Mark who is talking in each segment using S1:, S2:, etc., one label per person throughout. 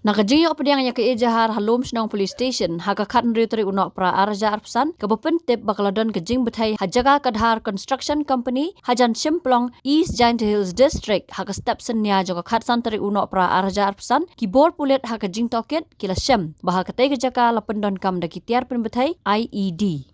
S1: Nakajing yok pediang yak ejahar halom Shillong police station haka khat nritri unok pra arja arpsan ke Pynbthei bakaladon ke Pynbthei hajaga kadhar construction company hajan Shymplong East Giant Hills district haka stepsen nya joka khat santri unok pra arja arpsan ki bor pulet haka jing toket kila shem bahal katei ke jaka lapendon kam da Atiar Pynbthei IED.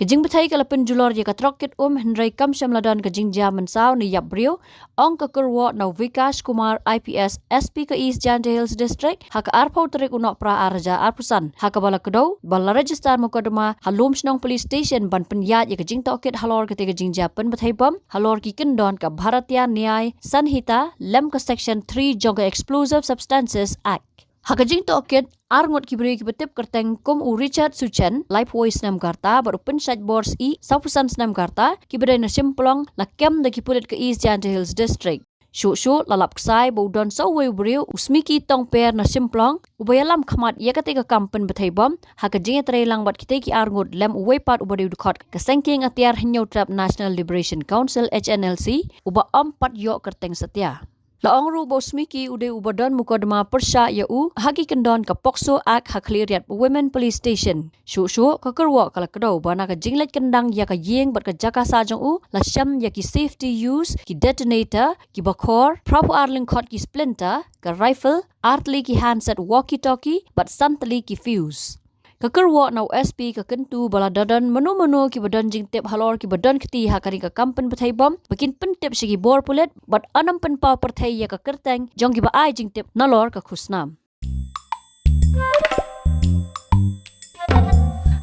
S1: Kejing Pynbthei kalapen julor je katrokit Henry kam shamladon kejing jam mensau ni yapbrio ong ke Kyrwoh na Vikas Kumar IPS SP ke East Giant Hills district haka arpau terik unok pra arja arpusan haka bala kedau bala register mukadama halom Shillong police station ban penyat je kejing tokit halor ketika kejing jam Pynbthei bom halor ki kendon ke Bharatiya Nyay Sanhita lem ke section 3 jong explosive substances act. Hakajing tokit arngot kibri kibetip kerteng kum u Richard Suchen life voice nam karta baru pensat bors I saupusan nam karta kibrai na Shymplong la kem de kipulit ke East Giant Hills district. Shu lalap ksai baudon sawe brio Smiki tong per na Shymplong ubayalam Khmat ya ketika kam Pynbthei bom hakajing trelang bat kiteki arngot lem uwepat ubadi Dkhot kesengking Atiar Hinyo Trap National Liberation Council HNLC uba empat yok kerteng setia. Laong ru bo Smiki ude ubadon mukadama persya yau haki kendon ke Pokso Act hakliriat Women Police Station. Shu ke Kyrwoh kala kedau bana ke jinglet kendang ya ke yeng bat ke jaka sajong u la syam ya ki safety use ki detonator ki bakor proper arling khot ki splinter ke rifle artli ki handset walkie talkie bat santli ki fuse. Ke Kyrwoh nau SP ke kentu bala dadan menu ki badan jing tip halor ki badan keti hakari ke kam Pynbthei bom bikin pentip segi bor pulet bat anam penpau perthei ya ke kerteng jong ki ba ai jing tip nalor ke khusnam.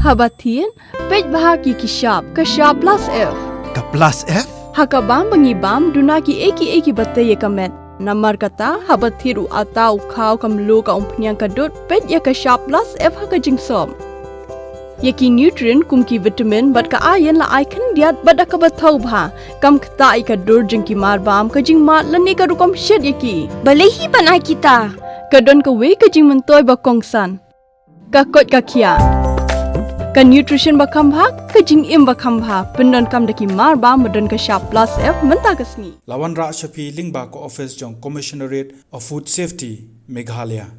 S2: Habatin pej bahagi ki Shah plus F.
S3: Ka plus F?
S2: Haka bam bangi bam duna ki eki batai ya kamet. Namar kata habathiru atau kau kamlu ka umpnyang kadut pet ya ka Shah plus F haka jingsom. Yaki nutrient kum ki vitamin bat ka ayan la icon diat bat ka bathau bha kam kta I ka dur jing ki mar bam ka jing mat lani ka rukom shed yaki.
S4: Balehi panai kita.
S2: Kadon ka we ka jing mentoy ba kongsan. Ka kot ka kia. Ka nutrition ba khambha ka jing im ba khambha pendon kam daki mar bam badon ka Shah plus F menta kasni.
S3: Lawan Ra Shafi Lingba ko office jong Commissionerate of Food Safety Meghalaya.